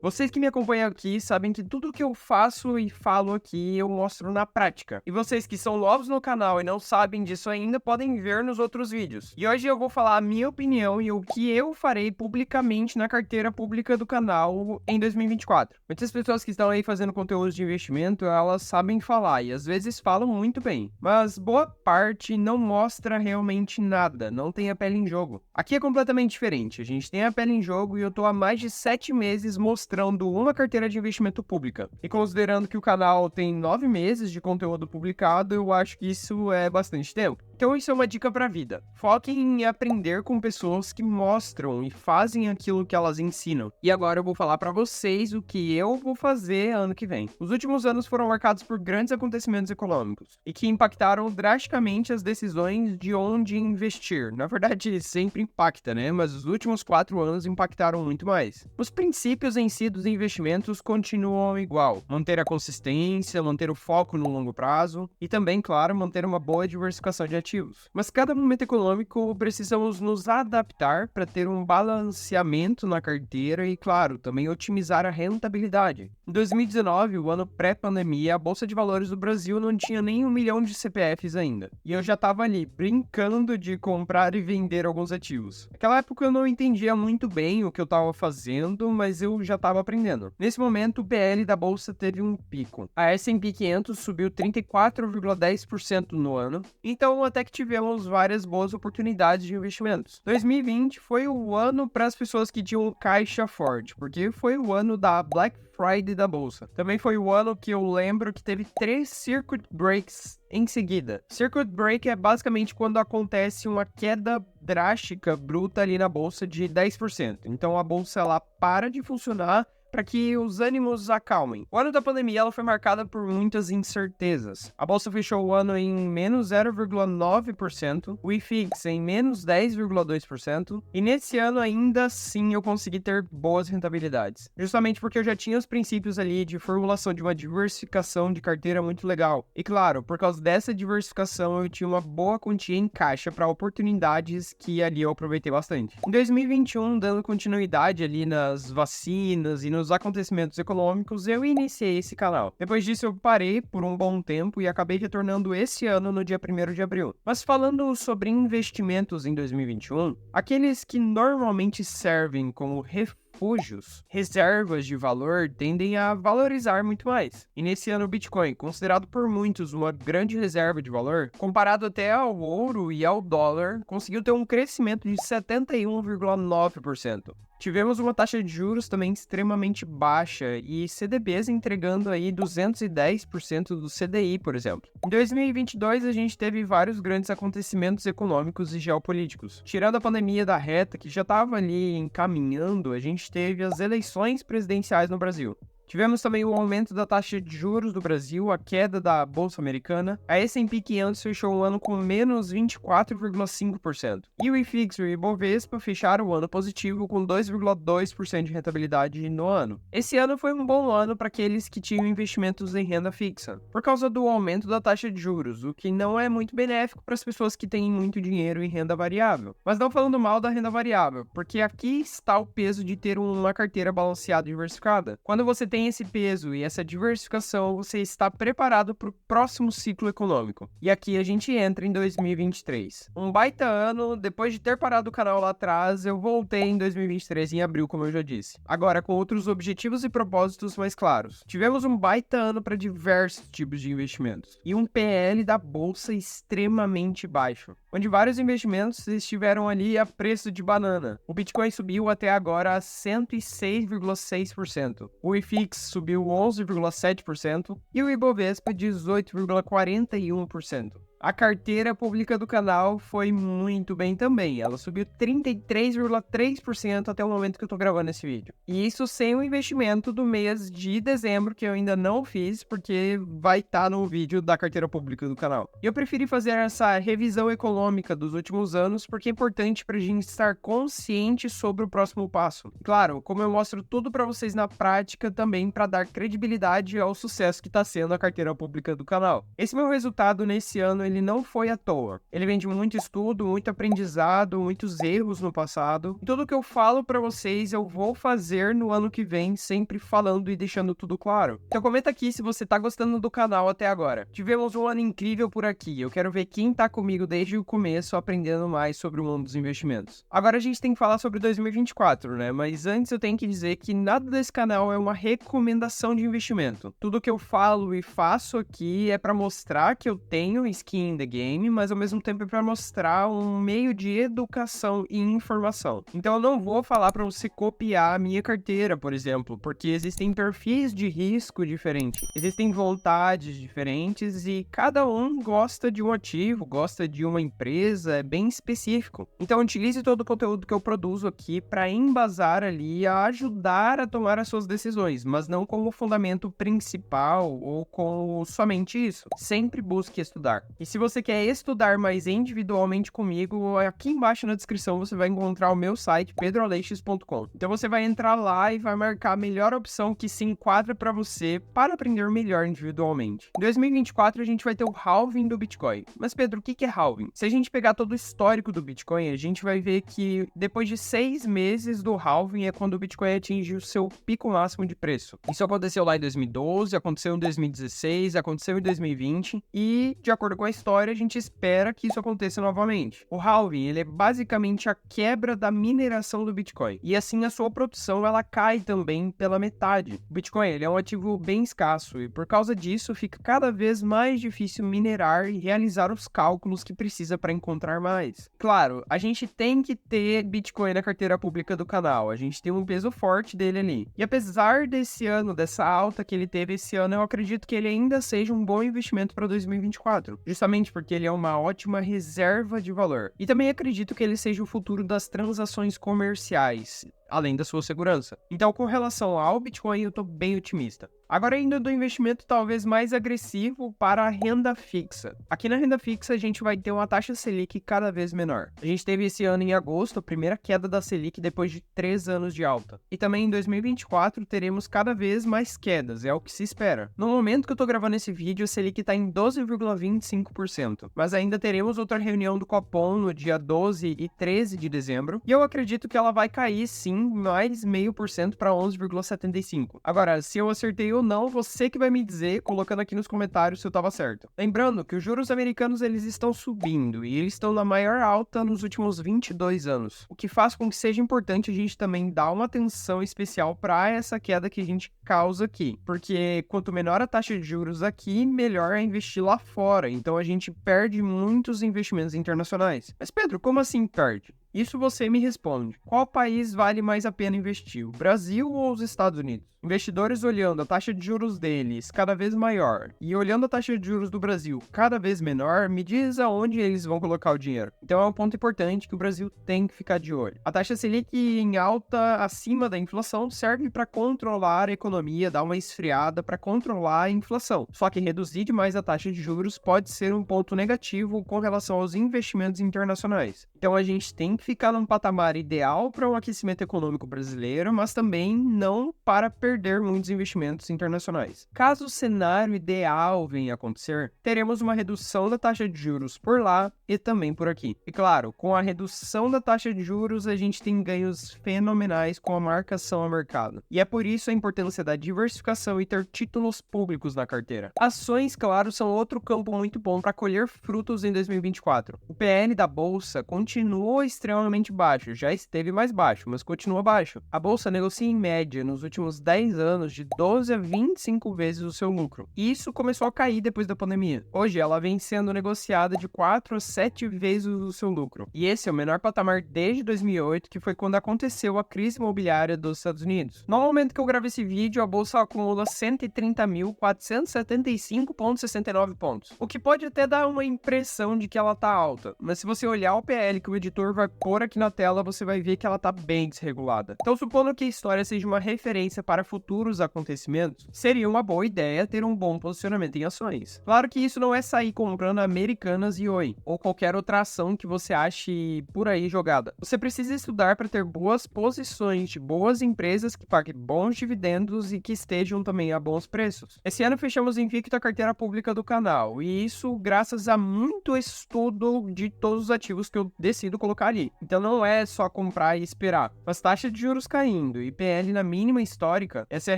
Vocês que me acompanham aqui sabem que tudo que eu faço e falo aqui eu mostro na prática. E vocês que são novos no canal e não sabem disso ainda podem ver nos outros vídeos. E hoje eu vou falar a minha opinião e o que eu farei publicamente na carteira pública do canal em 2024. Muitas pessoas que estão aí fazendo conteúdo de investimento, elas sabem falar e às vezes falam muito bem. Mas boa parte não mostra realmente nada, não tem a pele em jogo. Aqui é completamente diferente, a gente tem a pele em jogo e eu tô há mais de 7 meses mostrando uma carteira de investimento pública. E considerando que o canal tem 9 meses de conteúdo publicado, eu acho que isso é bastante tempo. Então isso é uma dica para a vida. Foquem em aprender com pessoas que mostram e fazem aquilo que elas ensinam. E agora eu vou falar para vocês o que eu vou fazer ano que vem. Os últimos anos foram marcados por grandes acontecimentos econômicos e que impactaram drasticamente as decisões de onde investir. Na verdade, sempre impacta, né? Mas os últimos 4 anos impactaram muito mais. Os princípios em si dos investimentos continuam igual. Manter a consistência, manter o foco no longo prazo e também, claro, manter uma boa diversificação de ativos. Mas cada momento econômico precisamos nos adaptar para ter um balanceamento na carteira e, claro, também otimizar a rentabilidade. Em 2019, o ano pré-pandemia, a Bolsa de Valores do Brasil não tinha nem 1 milhão de CPFs ainda. E eu já estava ali brincando de comprar e vender alguns ativos. Naquela época eu não entendia muito bem o que eu estava fazendo, mas eu já estava aprendendo. Nesse momento, o PL da Bolsa teve um pico. A S&P 500 subiu 34,10% no ano. Então, até que tivemos várias boas oportunidades de investimentos. 2020 foi o ano para as pessoas que tinham caixa forte, porque foi o ano da Black Friday da Bolsa. Também foi o ano que eu lembro que teve 3 circuit breaks em seguida. Circuit break é basicamente quando acontece uma queda drástica, bruta ali na Bolsa de 10%. Então a Bolsa ela para de funcionar para que os ânimos acalmem. O ano da pandemia ela foi marcada por muitas incertezas. A bolsa fechou o ano em menos 0,9%, o IFIX em menos 10,2%, e nesse ano ainda assim eu consegui ter boas rentabilidades. Justamente porque eu já tinha os princípios ali de formulação de uma diversificação de carteira muito legal. E claro, por causa dessa diversificação eu tinha uma boa quantia em caixa para oportunidades que ali eu aproveitei bastante. Em 2021, dando continuidade ali nas vacinas e nos acontecimentos econômicos, eu iniciei esse canal. Depois disso eu parei por um bom tempo e acabei retornando esse ano no dia 1º de abril. Mas falando sobre investimentos em 2021, aqueles que normalmente servem como refúgios, reservas de valor, tendem a valorizar muito mais. E nesse ano o Bitcoin, considerado por muitos uma grande reserva de valor, comparado até ao ouro e ao dólar, conseguiu ter um crescimento de 71,9%. Tivemos uma taxa de juros também extremamente baixa e CDBs entregando aí 210% do CDI, por exemplo. Em 2022, a gente teve vários grandes acontecimentos econômicos e geopolíticos. Tirando a pandemia da reta, que já estava ali encaminhando, a gente teve as eleições presidenciais no Brasil. Tivemos também o aumento da taxa de juros do Brasil, a queda da Bolsa Americana. A S&P 500 fechou o ano com menos 24,5%. E o IFIX e o Ibovespa fecharam o ano positivo com 2,2% de rentabilidade no ano. Esse ano foi um bom ano para aqueles que tinham investimentos em renda fixa, por causa do aumento da taxa de juros, o que não é muito benéfico para as pessoas que têm muito dinheiro em renda variável. Mas não falando mal da renda variável, porque aqui está o peso de ter uma carteira balanceada e diversificada. Quando você tem esse peso e essa diversificação, você está preparado para o próximo ciclo econômico. E aqui a gente entra em 2023. Um baita ano, depois de ter parado o canal lá atrás, eu voltei em 2023 em abril, como eu já disse. Agora com outros objetivos e propósitos mais claros. Tivemos um baita ano para diversos tipos de investimentos e um PL da bolsa extremamente baixo, onde vários investimentos estiveram ali a preço de banana. O Bitcoin subiu até agora a 106,6%. O IFIX subiu 11,7% e o Ibovespa 18,41%. A carteira pública do canal foi muito bem também, ela subiu 33,3% até o momento que eu tô gravando esse vídeo. E isso sem o investimento do mês de dezembro, que eu ainda não fiz, porque vai estar no vídeo da carteira pública do canal. E eu preferi fazer essa revisão econômica dos últimos anos, porque é importante pra gente estar consciente sobre o próximo passo. Claro, como eu mostro tudo pra vocês na prática, também para dar credibilidade ao sucesso que tá sendo a carteira pública do canal. Esse meu resultado nesse ano ele não foi à toa. Ele vem de muito estudo, muito aprendizado, muitos erros no passado. E tudo que eu falo pra vocês, eu vou fazer no ano que vem, sempre falando e deixando tudo claro. Então comenta aqui se você tá gostando do canal até agora. Tivemos um ano incrível por aqui. Eu quero ver quem tá comigo desde o começo, aprendendo mais sobre o mundo dos investimentos. Agora a gente tem que falar sobre 2024, né? Mas antes eu tenho que dizer que nada desse canal é uma recomendação de investimento. Tudo que eu falo e faço aqui é pra mostrar que eu tenho skin in the game, mas ao mesmo tempo é pra mostrar um meio de educação e informação. Então eu não vou falar pra você copiar a minha carteira, por exemplo, porque existem perfis de risco diferentes, existem vontades diferentes e cada um gosta de um ativo, gosta de uma empresa, é bem específico. Então utilize todo o conteúdo que eu produzo aqui para embasar ali, a ajudar a tomar as suas decisões, mas não como fundamento principal ou com somente isso. Sempre busque estudar. E se você quer estudar mais individualmente comigo, aqui embaixo na descrição você vai encontrar o meu site pedroaleixos.com. Então você vai entrar lá e vai marcar a melhor opção que se enquadra para você para aprender melhor individualmente. Em 2024 a gente vai ter o halving do Bitcoin. Mas Pedro, o que é halving? Se a gente pegar todo o histórico do Bitcoin, a gente vai ver que depois de 6 meses do halving é quando o Bitcoin atinge o seu pico máximo de preço. Isso aconteceu lá em 2012, aconteceu em 2016, aconteceu em 2020 e, de acordo com a história, a gente espera que isso aconteça novamente. O halving, ele é basicamente a quebra da mineração do Bitcoin. E assim a sua produção, ela cai também pela metade. O Bitcoin, ele é um ativo bem escasso e por causa disso fica cada vez mais difícil minerar e realizar os cálculos que precisa para encontrar mais. Claro, a gente tem que ter Bitcoin na carteira pública do canal, a gente tem um peso forte dele ali. E apesar desse ano, dessa alta que ele teve esse ano, eu acredito que ele ainda seja um bom investimento para 2024, justamente porque ele é uma ótima reserva de valor. E também acredito que ele seja o futuro das transações comerciais, além da sua segurança. Então, com relação ao Bitcoin, eu tô bem otimista. Agora, indo do investimento talvez mais agressivo para a renda fixa. Aqui na renda fixa, a gente vai ter uma taxa Selic cada vez menor. A gente teve esse ano em agosto a primeira queda da Selic depois de 3 anos de alta. E também em 2024 teremos cada vez mais quedas, é o que se espera. No momento que eu tô gravando esse vídeo, a Selic tá em 12,25%. Mas ainda teremos outra reunião do Copom no dia 12 e 13 de dezembro. E eu acredito que ela vai cair sim, mais 0,5% para 11,75%. Agora, se eu acertei ou não, você que vai me dizer, colocando aqui nos comentários se eu tava certo. Lembrando que os juros americanos, eles estão subindo e eles estão na maior alta nos últimos 22 anos, o que faz com que seja importante a gente também dar uma atenção especial para essa queda que a gente causa aqui, porque quanto menor a taxa de juros aqui, melhor é investir lá fora, então a gente perde muitos investimentos internacionais. Mas Pedro, como assim perde? Isso você me responde. Qual país vale mais a pena investir, o Brasil ou os Estados Unidos? Investidores olhando a taxa de juros deles cada vez maior e olhando a taxa de juros do Brasil cada vez menor, me diz aonde eles vão colocar o dinheiro. Então é um ponto importante que o Brasil tem que ficar de olho. A taxa Selic em alta acima da inflação serve para controlar a economia, dar uma esfriada para controlar a inflação. Só que reduzir demais a taxa de juros pode ser um ponto negativo com relação aos investimentos internacionais. Então a gente tem que ficar num patamar ideal para um aquecimento econômico brasileiro, mas também não para perder muitos investimentos internacionais. Caso o cenário ideal venha a acontecer, teremos uma redução da taxa de juros por lá e também por aqui. E claro, com a redução da taxa de juros, a gente tem ganhos fenomenais com a marcação a mercado. E é por isso a importância da diversificação e ter títulos públicos na carteira. Ações, claro, são outro campo muito bom para colher frutos em 2024. O PL da Bolsa continuou extremamente baixo, já esteve mais baixo, mas continua baixo. A Bolsa negocia em média nos últimos 10 anos de 12 a 25 vezes o seu lucro. E isso começou a cair depois da pandemia. Hoje ela vem sendo negociada de 4 a 7 vezes o seu lucro. E esse é o menor patamar desde 2008, que foi quando aconteceu a crise imobiliária dos Estados Unidos. No momento que eu gravo esse vídeo, a Bolsa acumula 130.475,69 pontos. O que pode até dar uma impressão de que ela tá alta, mas se você olhar o PL que o editor vai pôr aqui na tela, você vai ver que ela tá bem desregulada. Então, supondo que a história seja uma referência para futuros acontecimentos, seria uma boa ideia ter um bom posicionamento em ações. Claro que isso não é sair comprando Americanas e Oi, ou qualquer outra ação que você ache por aí jogada. Você precisa estudar para ter boas posições de boas empresas que paguem bons dividendos e que estejam também a bons preços. Esse ano fechamos invicto a carteira pública do canal, e isso graças a muito estudo de todos os ativos que eu decido colocar ali. Então não é só comprar e esperar. Mas taxa de juros caindo e PL na mínima histórica, essa é a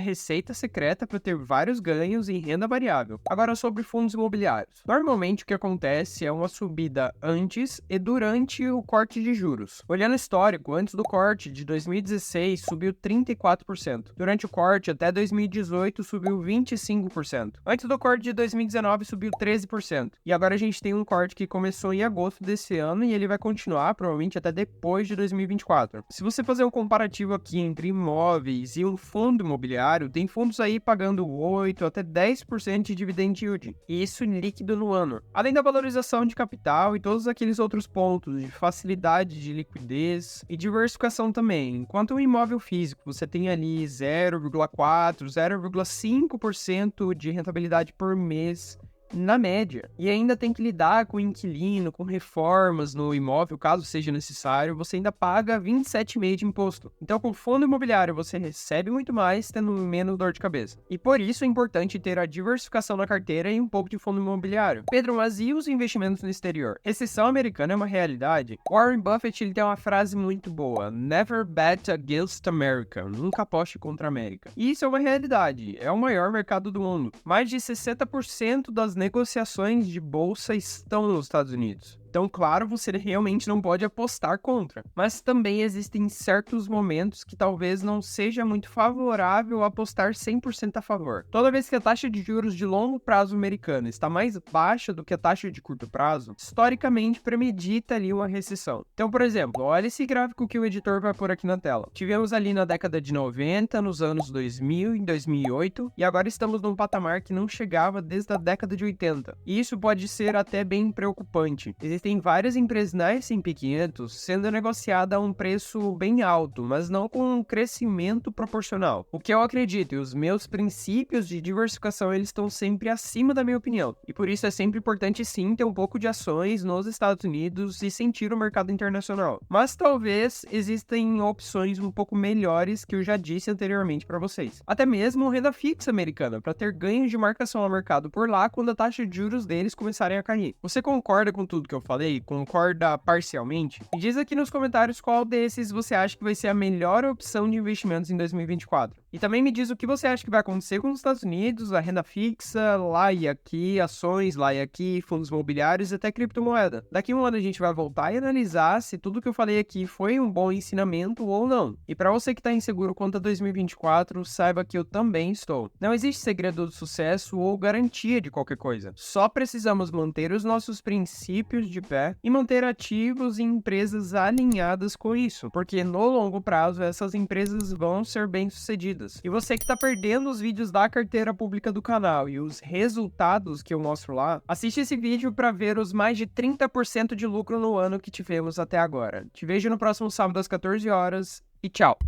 receita secreta para ter vários ganhos em renda variável. Agora sobre fundos imobiliários. Normalmente o que acontece é uma subida antes e durante o corte de juros. Olhando o histórico, antes do corte de 2016 subiu 34%. Durante o corte até 2018 subiu 25%. Antes do corte de 2019 subiu 13%. E agora a gente tem um corte que começou em agosto desse ano e ele vai continuar provavelmente até depois de 2024. Se você fazer um comparativo aqui entre imóveis e um fundo imobiliário, tem fundos aí pagando 8 até 10% de dividend yield. E isso líquido no ano. Além da valorização de capital e todos aqueles outros pontos de facilidade de liquidez e diversificação também. Enquanto o imóvel físico você tem ali 0,4, 0,5% de rentabilidade por mês na média, e ainda tem que lidar com o inquilino, com reformas no imóvel, caso seja necessário, você ainda paga 27,5% de imposto. Então, com fundo imobiliário, você recebe muito mais, tendo menos dor de cabeça. E por isso é importante ter a diversificação na carteira e um pouco de fundo imobiliário. Pedro, mas e os investimentos no exterior? Recessão americana é uma realidade? Warren Buffett ele tem uma frase muito boa: Never bet against America. Nunca aposte contra a América. E isso é uma realidade. É o maior mercado do mundo. Mais de 60% das negociações de bolsa estão nos Estados Unidos. Então, claro, você realmente não pode apostar contra. Mas também existem certos momentos que talvez não seja muito favorável apostar 100% a favor. Toda vez que a taxa de juros de longo prazo americana está mais baixa do que a taxa de curto prazo, historicamente premedita ali uma recessão. Então, por exemplo, olha esse gráfico que o editor vai pôr aqui na tela. Tivemos ali na década de 90, nos anos 2000 e 2008, e agora estamos num patamar que não chegava desde a década de 80. E isso pode ser até bem preocupante. Existem várias empresas na S&P 500 sendo negociadas a um preço bem alto, mas não com um crescimento proporcional. O que eu acredito e os meus princípios de diversificação eles estão sempre acima da minha opinião. E por isso é sempre importante sim ter um pouco de ações nos Estados Unidos e sentir o mercado internacional. Mas talvez existem opções um pouco melhores que eu já disse anteriormente para vocês. Até mesmo renda fixa americana, para ter ganhos de marcação ao mercado por lá quando a taxa de juros deles começarem a cair. Você concorda com tudo que eu falei? Concorda parcialmente? Me diz aqui nos comentários qual desses você acha que vai ser a melhor opção de investimentos em 2024. E também me diz o que você acha que vai acontecer com os Estados Unidos, a renda fixa, lá e aqui, ações, lá e aqui, fundos imobiliários e até criptomoeda. Daqui a um ano a gente vai voltar e analisar se tudo que eu falei aqui foi um bom ensinamento ou não. E para você que está inseguro quanto a 2024, saiba que eu também estou. Não existe segredo do sucesso ou garantia de qualquer coisa. Só precisamos manter os nossos princípios de pé e manter ativos em empresas alinhadas com isso, porque no longo prazo essas empresas vão ser bem-sucedidas. E você que está perdendo os vídeos da carteira pública do canal e os resultados que eu mostro lá, assiste esse vídeo para ver os mais de 30% de lucro no ano que tivemos até agora. Te vejo no próximo sábado às 14 horas e tchau!